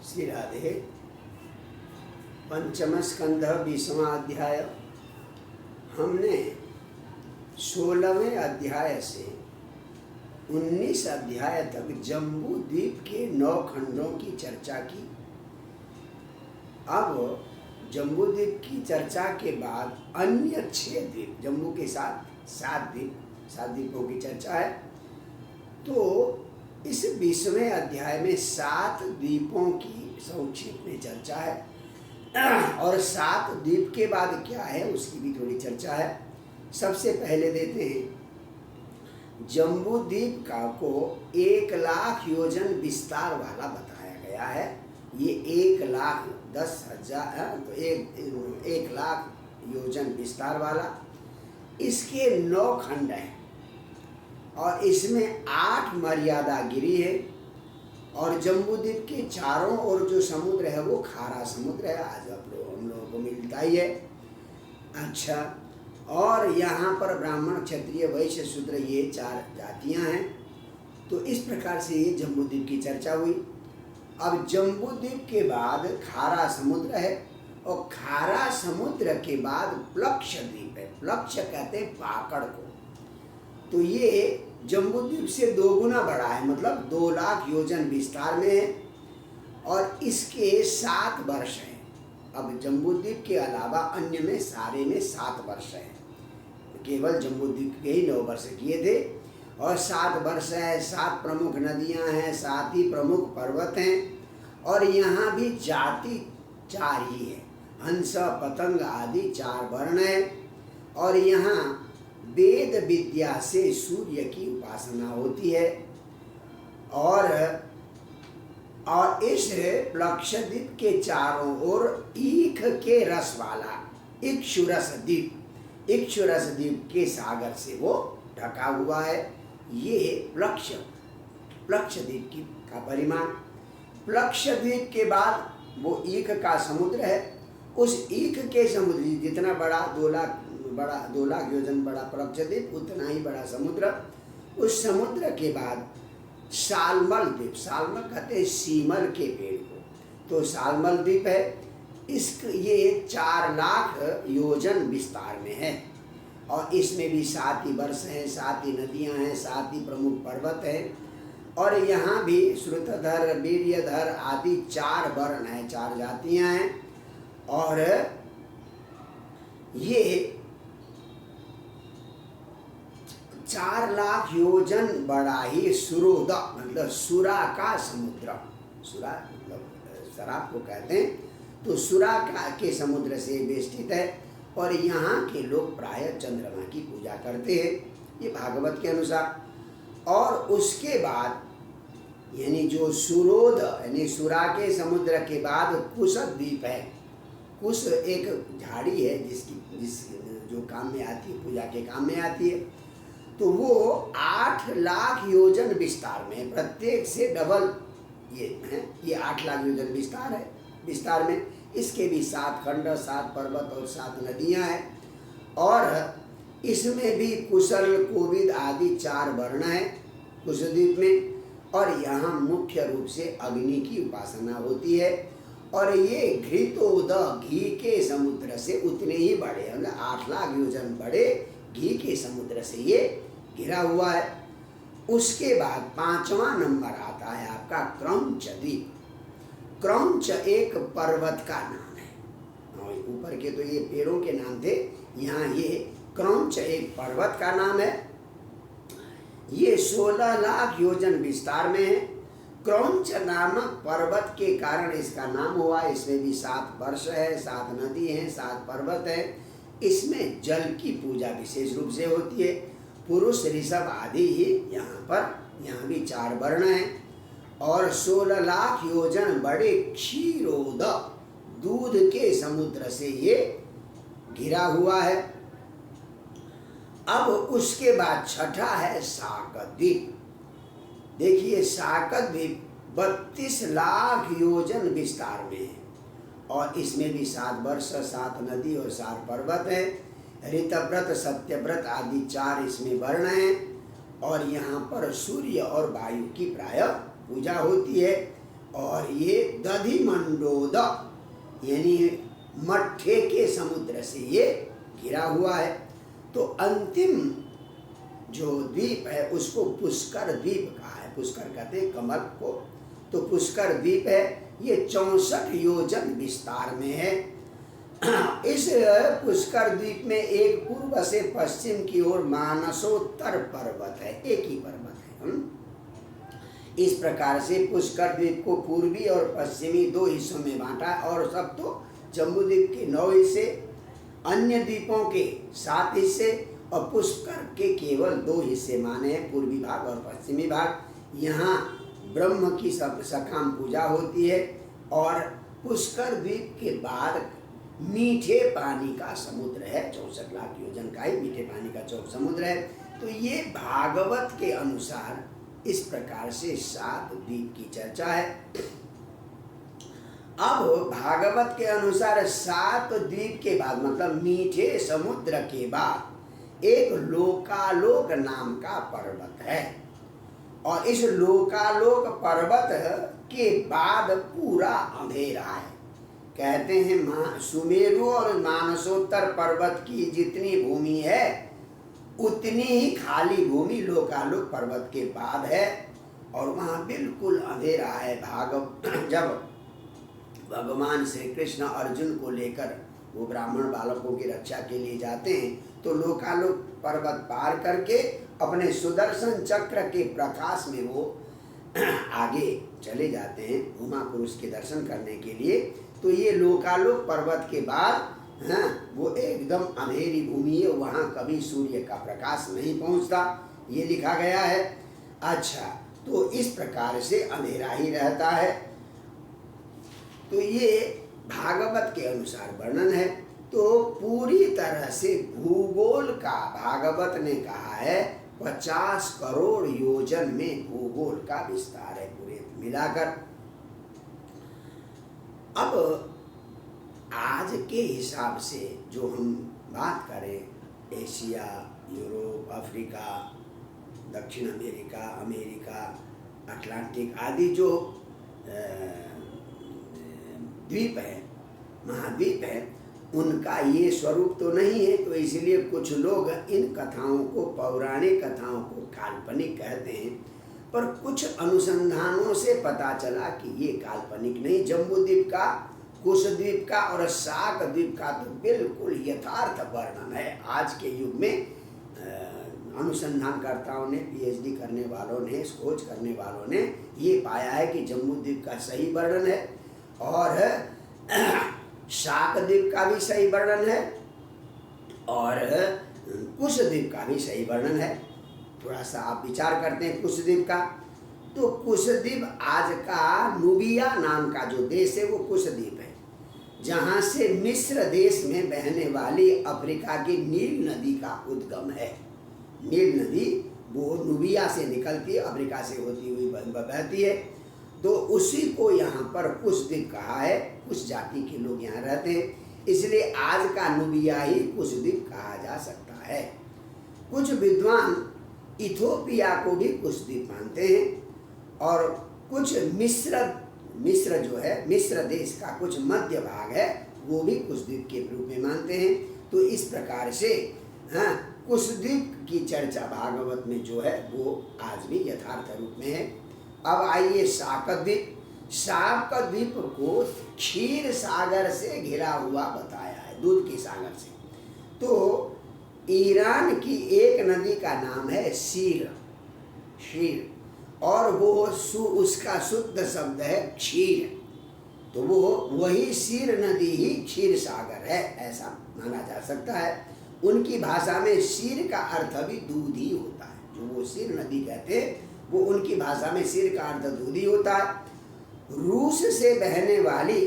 श्री राधे। पंचम स्कंध 20वां अध्याय। हमने 16वें अध्याय से 19 अध्याय तक जम्बू द्वीप के 9 खंडों की चर्चा की। अब जम्बू द्वीप की चर्चा के बाद अन्य 6 द्वीप, जम्बू के साथ 7 द्वीपों की चर्चा है। तो इस 20वें अध्याय में 7 द्वीपों की संक्षिप्त में चर्चा है और 7 द्वीप के बाद क्या है उसकी भी थोड़ी चर्चा है। सबसे पहले देते हैं जम्बू द्वीप का को 1,00,000 योजन विस्तार वाला बताया गया है। ये 1,10,000 तो 1,00,000 योजन विस्तार वाला। इसके 9 खंड हैं और इसमें 8 मर्यादा गिरी है और जम्बू द्वीप के चारों ओर जो समुद्र है वो खारा समुद्र है। आज हम लोगों को मिलता ही है। अच्छा, और यहाँ पर ब्राह्मण, क्षत्रिय, वैश्य, शूद्र ये 4 जातियाँ हैं। तो इस प्रकार से ये जम्बू द्वीप की चर्चा हुई। अब जम्बू द्वीप के बाद खारा समुद्र है और खारा समुद्र के बाद प्लक्ष द्वीप है। प्लक्ष कहते हैं पाकड़ को। तो ये जम्बू द्वीप से 2 गुना बड़ा है, मतलब 2,00,000 योजन विस्तार में है और इसके 7 वर्ष हैं। अब जम्बू द्वीप के अलावा अन्य में सारे में 7 वर्ष हैं। केवल जम्बू द्वीप के ही 9 वर्ष किए थे और 7 वर्ष है। 7 प्रमुख नदियां हैं, 7 ही प्रमुख पर्वत हैं और यहाँ भी जाति 4 ही है। हंस, पतंग आदि 4 वर्ण है और यहाँ वेद विद्या से सूर्य की उपासना होती है। और इस प्लक्षद्वीप के चारों ओर ईख के रस वाला इक्षुरस द्वीप के सागर से वो ढका हुआ है। ये प्लक्षद्वीप का परिमाण। प्लक्षद्वीप के बाद वो ईख का समुद्र है। उस ईख के समुद्र जितना बड़ा 2,00,000 योजन बड़ा प्लक्षद्वीप, उतना ही बड़ा समुद्र। उस समुद्र के बाद सालमल द्वीप, सालमल कहते हैं सीमल के पेड़ को, तो सालमल द्वीप है। ये 4,00,000 योजन विस्तार में है और इसमें भी 7 ही वर्ष हैं, 7 ही नदियां हैं, 7 ही प्रमुख पर्वत हैं और यहाँ भी श्रुतधर, वीर्यधर आदि 4 वर्ण हैं, 4 जातियां हैं। और ये 4,00,000 योजन बड़ा ही सुरोद, मतलब सुरा का समुद्र, सुरा मतलब शराब को कहते हैं, तो सुरा के समुद्र से बेष्टित है और यहाँ के लोग प्रायः चंद्रमा की पूजा करते हैं, ये भागवत के अनुसार। और उसके बाद यानी जो सुरोध यानी सुरा के समुद्र के बाद कुश द्वीप है। कुश एक झाड़ी है जिस जो काम में आती है, पूजा के काम में आती है। तो वो 8,00,000 योजन विस्तार में, प्रत्येक से डबल ये है। ये 8,00,000 योजन विस्तार में इसके भी 7 खंड, 7 पर्वत और 7 नदियां हैं और इसमें भी कुशल, कोविद आदि 4 वर्ण हैं कुशद्वीप में। और यहाँ मुख्य रूप से अग्नि की उपासना होती है और ये घृतोद घी के समुद्र से उतने ही बड़े, मतलब 8,00,000 योजन बड़े घी के समुद्र से ये घिरा हुआ है। उसके बाद 5वां नंबर आता है आपका क्रौंच द्वीप। क्रौंच एक पर्वत का नाम है और ऊपर के तो ये पेड़ों के नाम थे, यहाँ ये क्रौंच एक पर्वत का नाम है। ये 16,00,000 योजन विस्तार में है। क्रौंच नामक पर्वत के कारण इसका नाम हुआ। इसमें भी 7 वर्ष है, 7 नदी हैं, 7 पर्वत है। इसमें जल की पूजा विशेष रूप से होती है। पुरुष, ऋषभ आदि यहाँ भी 4 वर्ण हैं और 16,00,000 योजन बड़े क्षीरोद दूध के समुद्र से ये घिरा हुआ है। अब उसके बाद 6ठा है साकत द्वीप। देखिए साकत द्वीप 32,00,000 योजन विस्तार में है और इसमें भी 7 वर्ष, 7 नदी और 7 पर्वत हैं। ऋतव्रत, सत्यव्रत आदि 4 इसमें वर्ण हैं और यहाँ पर सूर्य और वायु की प्रायः पूजा होती है। और ये दधिमंडोद यानी मट्ठे के समुद्र से ये घिरा हुआ है। तो अंतिम जो द्वीप है उसको पुष्कर द्वीप कहा है। पुष्कर कहते हैं कमल को। तो पुष्कर द्वीप है, ये 64 योजन विस्तार में है। इस पुष्कर द्वीप में एक पूर्व से पश्चिम की ओर मानसोत्तर पर्वत है, एक ही पर्वत है। इस प्रकार से पुष्कर द्वीप को पूर्वी और पश्चिमी 2 हिस्सों में बांटा, और सब तो जम्बूद्वीप के 9 हिस्से, अन्य द्वीपों के 7 हिस्से और पुष्कर के केवल 2 हिस्से माने हैं, पूर्वी भाग और पश्चिमी भाग। यहाँ ब्रह्म की सकाम पूजा होती है। और पुष्कर द्वीप के बाद मीठे पानी का समुद्र है, 64 लाख योजन का ही मीठे पानी का समुद्र है। तो ये भागवत के अनुसार इस प्रकार से 7 द्वीप की चर्चा है। अब भागवत के अनुसार 7 द्वीप के बाद मतलब मीठे समुद्र के बाद एक लोकालोक नाम का पर्वत है, और इस लोकालोक पर्वत के बाद पूरा अंधेरा है। कहते हैं सुमेरु और मानसोत्तर पर्वत की जितनी भूमि है उतनी ही खाली भूमि लोकालोक पर्वत के बाद है, और वहाँ बिल्कुल अंधेरा है। जब भगवान श्री कृष्ण अर्जुन को लेकर वो ब्राह्मण बालकों की रक्षा के लिए जाते हैं, तो लोकालोक पर्वत पार करके अपने सुदर्शन चक्र के प्रकाश में वो आगे चले जाते हैं उमा पुरुष के दर्शन करने के लिए। तो ये लोकालोक पर्वत के बाद वो एकदम अंधेरी भूमि है, वहाँ कभी सूर्य का प्रकाश नहीं पहुँचता, ये लिखा गया है। अच्छा, तो इस प्रकार से अंधेरा ही रहता है। तो ये भागवत के अनुसार वर्णन है। तो पूरी तरह से भूगोल का भागवत ने कहा है 50 करोड़ योजन में भूगोल का विस्तार है पूरे मिलाकर। अब आज के हिसाब से जो हम बात करें, एशिया, यूरोप, अफ्रीका, दक्षिण अमेरिका, अमेरिका, अटलांटिक आदि जो द्वीप है, महाद्वीप है, उनका ये स्वरूप तो नहीं है। तो इसलिए कुछ लोग इन कथाओं को, पौराणिक कथाओं को काल्पनिक कहते हैं, पर कुछ अनुसंधानों से पता चला कि ये काल्पनिक नहीं। जम्बूद्वीप का, कुशद्वीप का और शाक द्वीप का तो बिल्कुल यथार्थ वर्णन है। आज के युग में अनुसंधानकर्ताओं ने, पीएचडी करने वालों ने, खोज करने वालों ने ये पाया है कि जम्बूद्वीप का सही वर्णन है और शाक द्वीप का भी सही वर्णन है और कुशद्वीप का भी सही वर्णन है। थोड़ा सा आप विचार करते हैं कुशद्वीप का, तो कुशद्वीप आज का नूबिया नाम का जो देश है वो कुशद्वीप है, जहाँ से मिस्र देश में बहने वाली अफ्रीका की नील नदी का उद्गम है। नील नदी वो नूबिया से निकलती है, अफ्रीका से होती हुई बहती है। तो उसी को यहाँ पर कुशद्वीप कहा है। कुछ जाति के लोग यहाँ रहते हैं, इसलिए आज का नूबिया ही कुशद्वीप कहा जा सकता है। कुछ विद्वान इथोपिया को भी कुशद्वीप मानते हैं और कुछ मिस्र जो है, मिस्र देश का कुछ मध्य भाग है, वो भी कुशद्वीप के रूप में मानते हैं। तो इस प्रकार से कुशद्वीप की चर्चा भागवत में जो है वो आज भी यथार्थ रूप में है। अब आइए शाकद्वीप। शाकद्वीप को क्षीर सागर से घिरा हुआ बताया है, दूध के सागर से। तो ईरान की एक नदी का नाम है शीर, और वो उसका शुद्ध शब्द है क्षीर। तो वो वही शीर नदी ही क्षीर सागर है, ऐसा माना जा सकता है। उनकी भाषा में शीर का अर्थ भी दूध ही होता है। जो वो शीर नदी कहते हैं वो उनकी भाषा में शीर का अर्थ दूध ही होता है। रूस से बहने वाली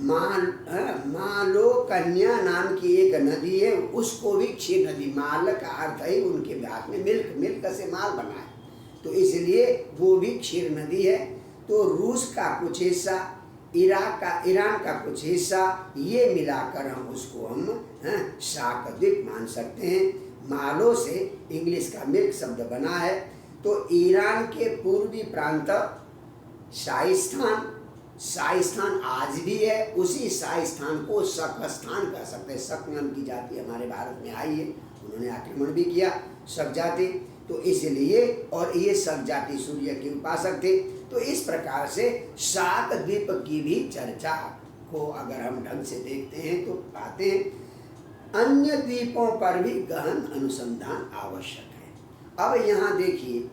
मालो कन्या नाम की एक नदी है, उसको भी क्षीर नदी, माल का अर्थ है उनके भाग में मिल्क से माल बना है, तो इसलिए वो भी क्षीर नदी है। तो रूस का कुछ हिस्सा, ईरान का कुछ हिस्सा, ये मिलाकर हम शाकद्वीप मान सकते हैं। मालो से इंग्लिश का मिल्क शब्द बना है। तो ईरान के पूर्वी प्रांत शाही स्थान आज भी है। उसी शाही स्थान को शक स्थान कह सकते हैं। शक नाम की जाति हमारे भारत में आई है, उन्होंने आक्रमण भी किया शक जाति, तो इसलिए, और ये शक जाति सूर्य के उपासक थे। तो इस प्रकार से शाक द्वीप की भी चर्चा को अगर हम ढंग से देखते हैं तो पाते हैं अन्य द्वीपों पर भी गहन अनुसंधान आवश्यक है। अब यहाँ देखिए,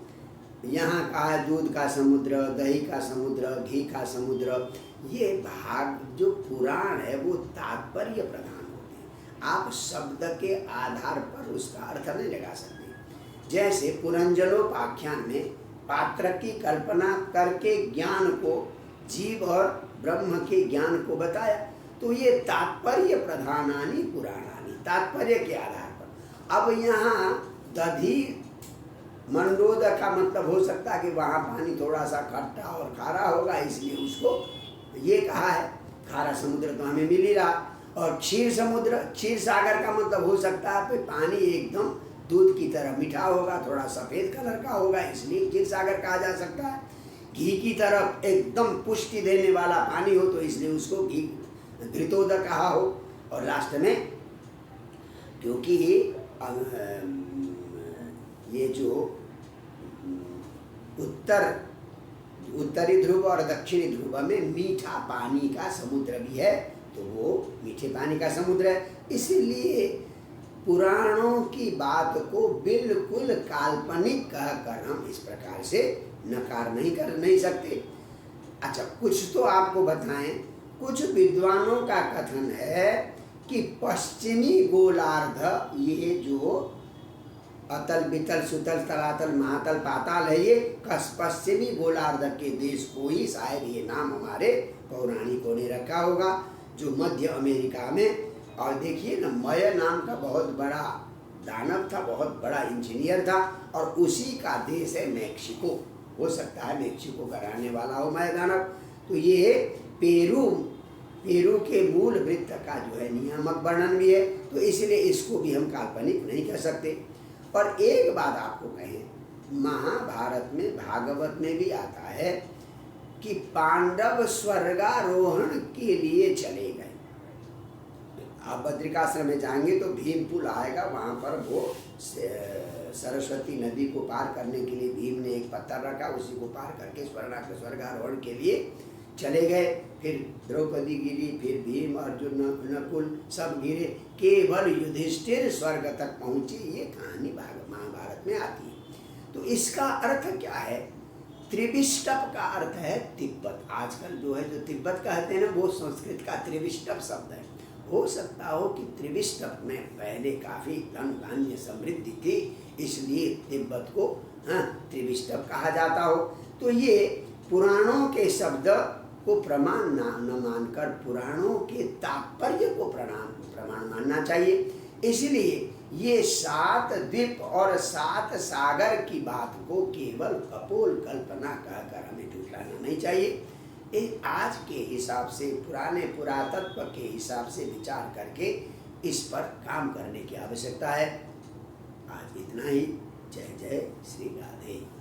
यहाँ कहा दूध का समुद्र, दही का समुद्र, घी का समुद्र, ये भाग जो पुराण है वो तात्पर्य प्रधान होते हैं। आप शब्द के आधार पर उसका अर्थ नहीं लगा सकते। जैसे पुरंजनोपाख्यान में पात्र की कल्पना करके ज्ञान को, जीव और ब्रह्म के ज्ञान को बताया, तो ये तात्पर्य प्रधानानि पुराणानि, तात्पर्य के आधार पर। अब यहाँ दधी मंडोद का मतलब हो सकता है कि वहाँ पानी थोड़ा सा खट्टा और खारा होगा, इसलिए उसको ये कहा है। खारा समुद्र तो हमें मिल ही रहा। और क्षीर सागर का मतलब हो सकता है कि पानी एकदम दूध की तरह मीठा होगा, थोड़ा सफ़ेद कलर का होगा, इसलिए क्षीर सागर कहा जा सकता है। घी की तरफ एकदम पुष्टि देने वाला पानी हो तो इसलिए उसको घी घृतोद कहा हो। और लास्ट में क्योंकि ये जो उत्तरी ध्रुव और दक्षिणी ध्रुव में मीठा पानी का समुद्र भी है, तो वो मीठे पानी का समुद्र है। इसीलिए पुराणों की बात को बिल्कुल काल्पनिक कहकर हम इस प्रकार से नकार नहीं सकते। अच्छा, कुछ तो आपको बताएं। कुछ विद्वानों का कथन है कि पश्चिमी गोलार्ध, ये जो अतल बितल सुतल तलातल महातल पाताल है, ये पश्चिमी गोलार्ध के देश को ही शायद ये नाम हमारे पौराणिकों ने रखा होगा, जो मध्य अमेरिका में। और देखिए ना, मय नाम का बहुत बड़ा दानव था, बहुत बड़ा इंजीनियर था, और उसी का देश है मैक्सिको। हो सकता है मैक्सिको का रहने वाला हो मय दानव। तो ये पेरू के मूल वृत्त का जो है नियामक वर्णन भी है, तो इसलिए इसको भी हम काल्पनिक नहीं कह सकते। और एक बात आपको कहें, महाभारत में, भागवत में भी आता है कि पांडव स्वर्गारोहण के लिए चले गए। आप बद्रिकाश्रम में जाएंगे तो भीम पुल आएगा, वहाँ पर वो सरस्वती नदी को पार करने के लिए भीम ने एक पत्थर रखा, उसी को पार करके स्वर्गारोहण के लिए चले गए। फिर द्रौपदी गिरी, फिर भीम, अर्जुन, नकुल सब गिरे, केवल युधिष्ठिर स्वर्ग तक पहुँचे। ये कहानी महाभारत में आती है। तो इसका अर्थ क्या है? त्रिविष्टप का अर्थ है तिब्बत। आजकल जो है, जो तिब्बत कहते हैं ना, वो संस्कृत का त्रिविष्टप शब्द है। हो सकता हो कि त्रिविष्टप में पहले काफ़ी धन धान्य समृद्धि थी, इसलिए तिब्बत को त्रिविष्टप कहा जाता हो। तो ये पुराणों के शब्द को प्रमाण न मानकर पुराणों के तात्पर्य को प्रमाण मानना चाहिए। इसलिए ये 7 द्वीप और 7 सागर की बात को केवल कपोल कल्पना कहकर हमें झुठलाना नहीं चाहिए। आज के हिसाब से, पुराने पुरातत्व के हिसाब से विचार करके इस पर काम करने की आवश्यकता है। आज इतना ही। जय जय श्री राधे।